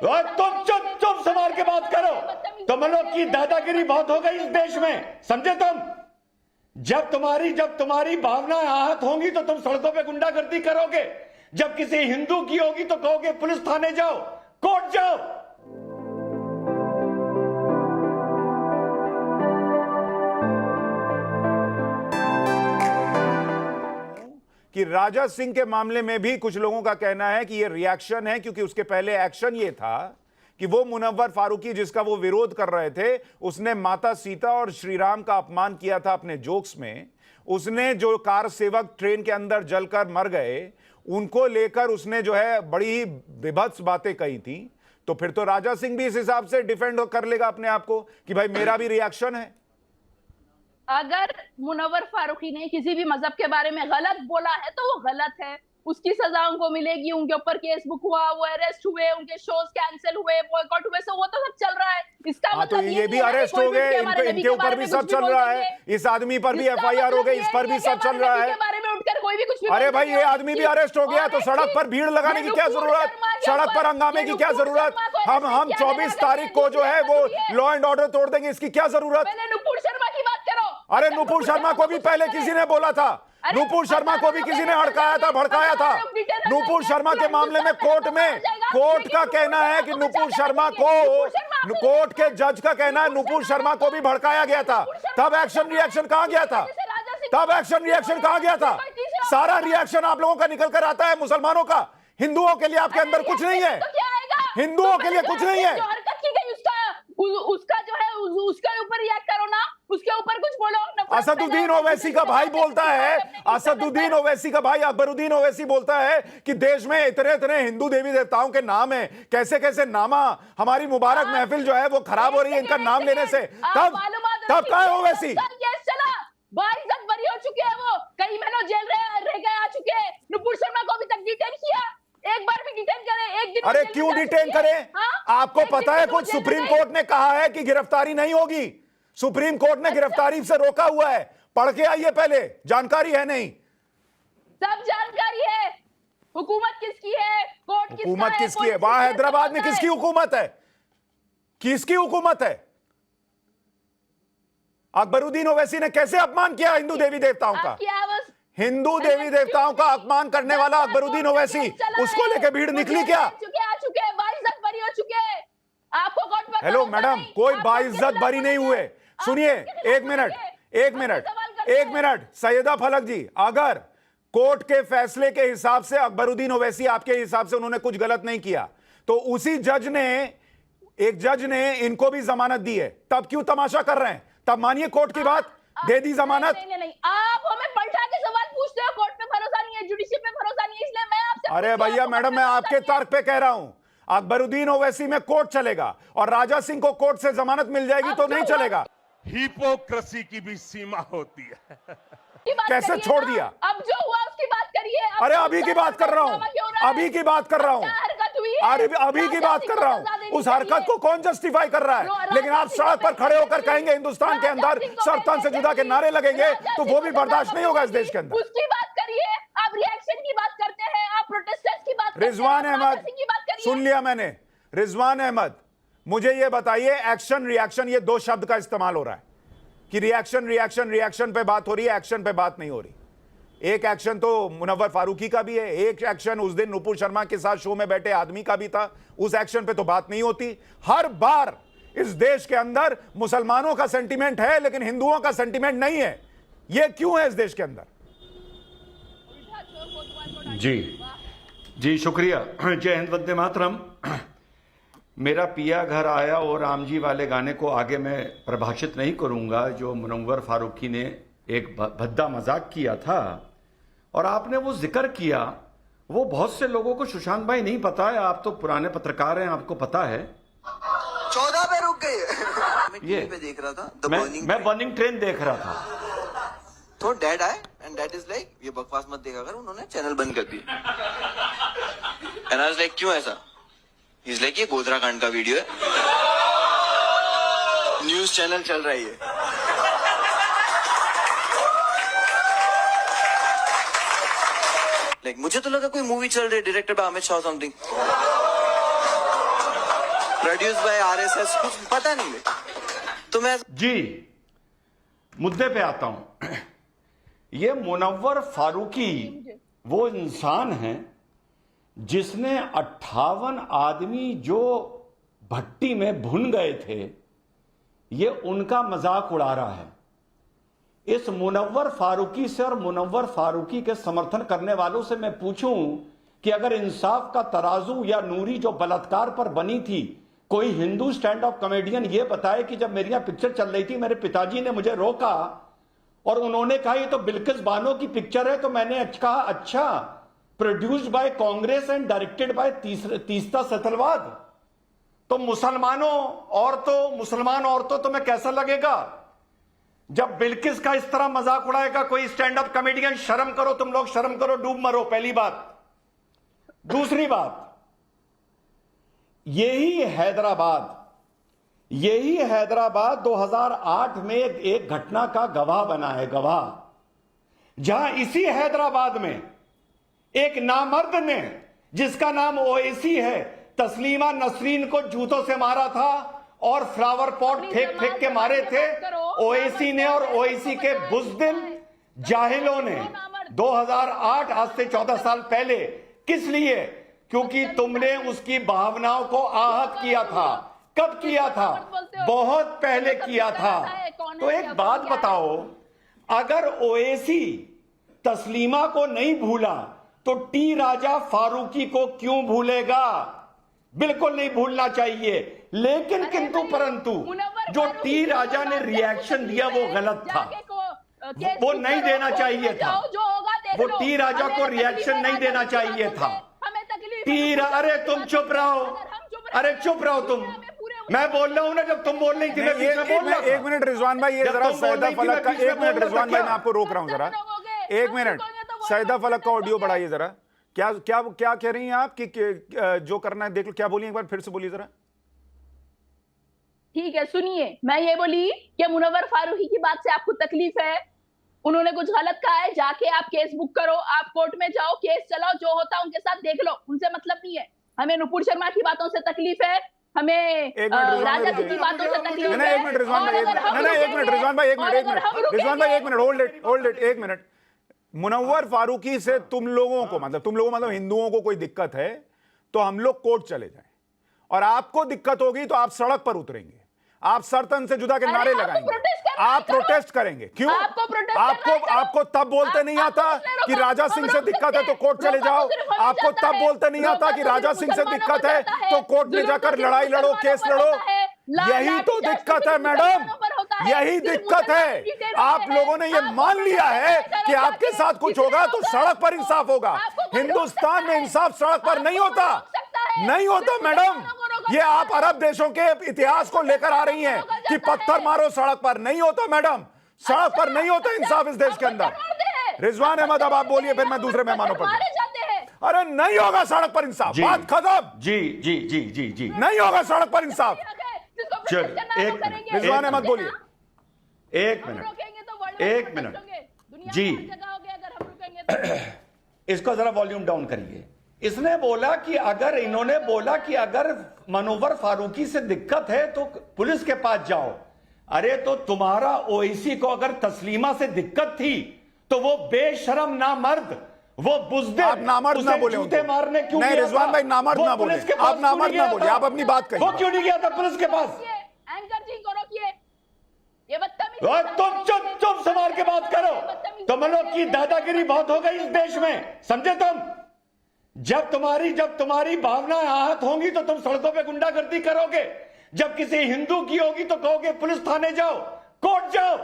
और तुम चुप चुप संभाल के बात करो। तुम लोग की दादागिरी बहुत हो गई इस देश में, समझे तुम? जब तुम्हारी भावनाएं आहत होंगी तो तुम सड़कों पे गुंडागर्दी करोगे। जब किसी हिंदू की होगी तो कहोगे पुलिस थाने जाओ, कोर्ट जाओ। कि राजा सिंह के मामले में भी कुछ लोगों का कहना है कि यह रिएक्शन है, क्योंकि उसके पहले एक्शन यह था कि वो मुनव्वर फारूकी जिसका वो विरोध कर रहे थे, उसने माता सीता और श्री राम का अपमान किया था अपने जोक्स में। उसने जो कार सेवक ट्रेन के अंदर जलकर मर गए उनको लेकर उसने जो है बड़ी ही विभत्स बातें कही थी। तो फिर तो राजा सिंह भी इस हिसाब से डिफेंड कर लेगा अपने आप को कि भाई मेरा भी रिएक्शन है। अगर मुनव्वर फारूकी ने किसी भी मजहब के बारे में गलत बोला है तो वो गलत है, उसकी सजा उनको मिलेगी। उनके ऊपर केस बुक हुआ, वो अरेस्ट हुए, उनके शोज कैंसिल हुए, बॉयकॉट हुए, वो तो सब चल रहा है। इसका तो ये भी अरेस्ट हो गए, इनके ऊपर भी सब चल रहा है, इस आदमी पर भी एफआईआर हो गई, इस पर भी सब चल रहा है। कोई भी कुछ भी अरे भाई ये आदमी भी अरेस्ट हो गया तो सड़क पर भीड़ लगाने की क्या जरूरत, सड़क पर हंगामे की क्या जरूरत? हम 24 तारीख को जो है वो लॉ एंड ऑर्डर तोड़ देंगे, इसकी क्या जरूरत? नुपुर शर्मा की बात करो। अरे नुपुर शर्मा को भी पहले किसी ने बोला था, नुपुर शर्मा को भी किसी ने हड़काया था, भड़काया था। नुपुर शर्मा के मामले में कोर्ट का कहना है कि नुपुर शर्मा को, कोर्ट के जज का कहना है नुपुर शर्मा को भी भड़काया गया था। तब एक्शन रिएक्शन कहां गया था? तब एक्शन रिएक्शन कहां गया था? सारा रिएक्शन आप लोगों का निकल कर आता है मुसलमानों का। हिंदुओं के लिए आपके अंदर कुछ नहीं है, हिंदुओं के लिए कुछ नहीं है। उसका जो है उसके ऊपर रिएक्ट करो ना, उसके ऊपर कुछ बोलो। असदुद्दीन ओवैसी का भाई बोलता है, असदुद्दीन ओवैसी का भाई अकबरुद्दीन ओवैसी बोलता है कि देश में इतने इतने हिंदू देवी देवताओं के नाम है, कैसे कैसे नामा, हमारी मुबारक महफिल जो है वो खराब हो रही है इनका नाम लेने से। तब कहाँ है ओवैसी? बाइज्जत बरी हो चुके हैं, वो कई महीनों जेल रह गए आ चुके हैं। नुपुर शर्मा को अभी तक डिटेन किया, एक बार भी डिटेन करे, एक दिन। अरे क्यों डिटेन करे? आपको पता है कुछ सुप्रीम कोर्ट ने कहा है कि गिरफ्तारी नहीं होगी, सुप्रीम कोर्ट ने गिरफ्तारी से रोका हुआ है। पढ़ के आइए पहले, जानकारी है नहीं? सब जानकारी है। हुकूमत किसकी है, कोर्ट किसका है, हुकूमत किसकी है? वहां हैदराबाद में किसकी हुकूमत है? किसकी हुकूमत है? अकबरुद्दीन ओवैसी ने कैसे अपमान किया हिंदू देवी देवताओं का? हिंदू देवी देवताओं का अपमान करने वाला अकबरुद्दीन ओवैसी, उसको लेके भीड़ निकली क्या? आ चुके, बाइज्जत बरी हो चुके। आपको कोर्ट पर हेलो मैडम, कोई बाइज्जत बरी नहीं हुए। सुनिए एक मिनट सैयदा फलक जी, अगर कोर्ट के फैसले के हिसाब से अकबरुद्दीन ओवैसी आपके हिसाब से उन्होंने कुछ गलत नहीं किया तो उसी एक जज ने इनको भी जमानत दी है, तब क्यों तमाशा कर रहे हैं? तब मानिए कोर्ट की बात, दे दी जमानत। नहीं, आप हमें पलटा के सवाल पूछते हो। कोर्ट पे भरोसा नहीं है, जुडिशरी पे भरोसा नहीं है, इसलिए मैं आपसे। अरे भैया मैडम, मैं आपके तर्क पे कह रहा हूं, अकबरुद्दीन ओवैसी में कोर्ट चलेगा और राजा सिंह को कोर्ट से जमानत मिल जाएगी तो नहीं चलेगा। हिपोक्रेसी की भी सीमा होती है। कैसे छोड़ दिया? अब जो हुआ उसकी बात करिए। अरे अभी की बात कर रहा हूं, अभी की बात कर रहा हूं, अभी की बात कर रहा हूं। उस हरकत को कौन जस्टिफाई कर रहा है? लेकिन आप सड़क पर खड़े होकर कहेंगे हिंदुस्तान के अंदर सरतन से जुदा के नारे लगेंगे तो वो भी बर्दाश्त नहीं होगा इस देश के अंदर। उसकी बात करिए, आप रिएक्शन की बात करते हैं, आप प्रोटेस्टर्स की बात करते हैं। रिजवान अहमद, सुन लिया मैंने। रिजवान अहमद, मुझे ये बताइए, एक्शन रिएक्शन ये दो शब्द का इस्तेमाल हो रहा है कि रिएक्शन पे बात हो रही है, एक्शन पे बात नहीं हो रही। एक एक्शन तो मुनव्वर फारूकी का भी है, एक एक्शन उस दिन नुपुर शर्मा के साथ शो में बैठे आदमी का भी था, उस एक्शन पे तो बात नहीं होती। हर बार इस देश के अंदर मुसलमानों का सेंटीमेंट है लेकिन हिंदुओं का सेंटीमेंट नहीं है। यह क्यों है इस देश के अंदर? जी शुक्रिया। जय हिंद, वंदे मातरम। मेरा पिया घर आया और राम जी वाले गाने को आगे मैं प्रभाषित नहीं करूंगा, जो मुनव्वर फारूकी ने एक भद्दा मजाक किया था और आपने वो जिक्र किया। वो बहुत से लोगों को सुशांत भाई नहीं पता है, आप तो पुराने पत्रकार हैं, आपको पता है। 14 पे रुक गई। ये पे देख रहा था, मैं बर्निंग ट्रेन देख रहा था तो डैड आए एंड डैड इज लाइक, ये बकवास मत देखा कर, उन्होंने चैनल बंद कर दिया। एंड आई वाज लाइक, क्यों ऐसा? ही इज लाइक, ये गोधरा कांड का वीडियो है, न्यूज चैनल चल रही है। लाइक मुझे तो लगा कोई मूवी चल रही है, directed by Amit Shah something. Produce by RSS, कुछ पता नहीं तो मैं जी मुद्दे पे आता हूं। ये मुनव्वर फारूकी वो इंसान है जिसने 58 आदमी जो भट्टी में भुन गए थे, ये उनका मजाक उड़ा रहा है। इस मुनव्वर फारूकी से और मुनव्वर फारूकी के समर्थन करने वालों से मैं पूछूं कि अगर इंसाफ का तराजू या नूरी जो बलात्कार पर बनी थी, कोई हिंदू स्टैंड अप कॉमेडियन ये बताए कि जब मेरी यहां पिक्चर चल रही थी, मेरे पिताजी ने मुझे रोका और उन्होंने कहा ये तो बिल्किस बानो की पिक्चर है, तो मैंने कहा अच्छा, produced by Congress and directed by Teesta Setalvad, तो मुसलमान औरतों तो मैं कैसा लगेगा जब बिल्किस का इस तरह मजाक उड़ाएगा कोई स्टैंड अप कॉमेडियन। शर्म करो, तुम लोग शर्म करो, डूब मरो, पहली बात। दूसरी बात, यही हैदराबाद 2008 में एक घटना का गवाह बना है, गवाह, जहां इसी हैदराबाद में एक नामर्द ने, जिसका नाम ओवैसी है, तस्लीमा नसरीन को जूतों से मारा था और फ्लावर पॉट फेंक के मारे थे ओवैसी ने और ओवैसी के बुज़दिल जाहिलों ने 2008, आज से 14 साल पहले। किस लिए? क्योंकि तुमने उसकी भावनाओं को आहत किया था। कब किया था? बहुत पहले किया था। तो एक बात बताओ, अगर ओवैसी तस्लीमा को नहीं भूला तो टी राजा फारूकी को क्यों भूलेगा? बिल्कुल नहीं भूलना चाहिए। लेकिन किंतु परंतु जो टी राजा ने रिएक्शन दिया वो गलत था, वो नहीं देना चाहिए था। वो टी राजा को रिएक्शन नहीं देना चाहिए था। अरे तुम चुप रहो, अरे चुप रहो तुम। मैं बोल रहा हूं ना, जब तुम बोल रही थी मैं बीच में बोल रहा था। एक मिनट रिजवान भाई, ये जरा सैदा फलक का, एक मिनट रिजवान भाई, मैं आपको रोक रहा हूं जरा, एक मिनट। सैदा फलक का ऑडियो बढ़ाइए जरा। क्या क्या क्या कह रही हैं आप कि जो करना है देख लो। क्या बोलिए, एक बार फिर से बोलिए जरा। ठीक है, सुनिए, मैं ये बोली कि मुनव्वर फारूकी की बात से आपको तकलीफ है, उन्होंने कुछ गलत कहा है, जाके आप केस बुक करो, आप कोर्ट में जाओ, केस चलाओ, जो होता है उनके साथ देख लो, उनसे मतलब नहीं है। हमें नुपुर शर्मा की बातों से तकलीफ है, हमें राजा सिंह की बातों से तकलीफ है। एक मिनट रिजवान भाई, एक मिनट रिजवान भाई, रिजवान भाई, एक मिनट, होल्ड इट, एक मिनट। मुनव्वर फारूकी से तुम लोगों को मतलब हिंदुओं को कोई दिक्कत है तो हम लोग कोर्ट चले जाएं, और आपको दिक्कत होगी तो आप सड़क पर उतरेंगे, आप सरतन से जुदा के नारे लगाएंगे, आप प्रोटेस्ट करेंगे। क्यों? आपको तब बोलते नहीं आता कि राजा सिंह से दिक्कत है तो कोर्ट चले जाओ। आपको तब बोलते नहीं आता कि राजा सिंह से दिक्कत है तो कोर्ट में जाकर लड़ाई लड़ो, केस लड़ो। यही तो दिक्कत है मैडम, यही दिक्कत है। आप लोगों ने ये मान लिया है कि आपके साथ कुछ होगा तो सड़क पर इंसाफ होगा। हिंदुस्तान में इंसाफ सड़क पर नहीं होता, नहीं होता मैडम। ये आप अरब देशों के इतिहास को लेकर आ रही हैं कि पत्थर मारो सड़क पर, नहीं होता मैडम, सड़क पर नहीं होता इंसाफ इस देश के अंदर। रिजवान अहमद, अब आप बोलिए, फिर मैं दूसरे मेहमानों पर। अरे नहीं होगा सड़क पर इंसाफ, बात खत्म। जी जी जी जी जी, नहीं होगा सड़क पर इंसाफ। चल एक मिनट, रिजवान अहमद बोलिए। एक मिनट जी, इसको जरा वॉल्यूम डाउन करिए। इसने बोला कि अगर, इन्होंने बोला कि अगर मुनव्वर फारूकी से दिक्कत है तो पुलिस के पास जाओ। अरे तो तुम्हारा ओवैसी को अगर तस्लीमा से दिक्कत थी तो वो बेशरम नामर्द, वो बुज़दिल, आप नामर्द ना बोले, जूते मारने क्यों नहीं गया रिजवान था? भाई, नामर्द वो ना बोले, पुलिस के पास आप नामर्द क्यों ना नहीं बोले, गया था? आप अपनी बात कहिए। वो क्यों नहीं गया था पुलिस के पास? एंकर जी को रोकिए, ये बदतमीजी। तुम चुप संभाल के बात करो। तुम लोग की दादागिरी बहुत हो गई इस देश में, समझे तुम? जब तुम्हारी भावनाएं आहत होंगी तो तुम सड़कों पे गुंडागर्दी करोगे। जब किसी हिंदू की होगी तो कहोगे पुलिस थाने जाओ, कोर्ट जाओ।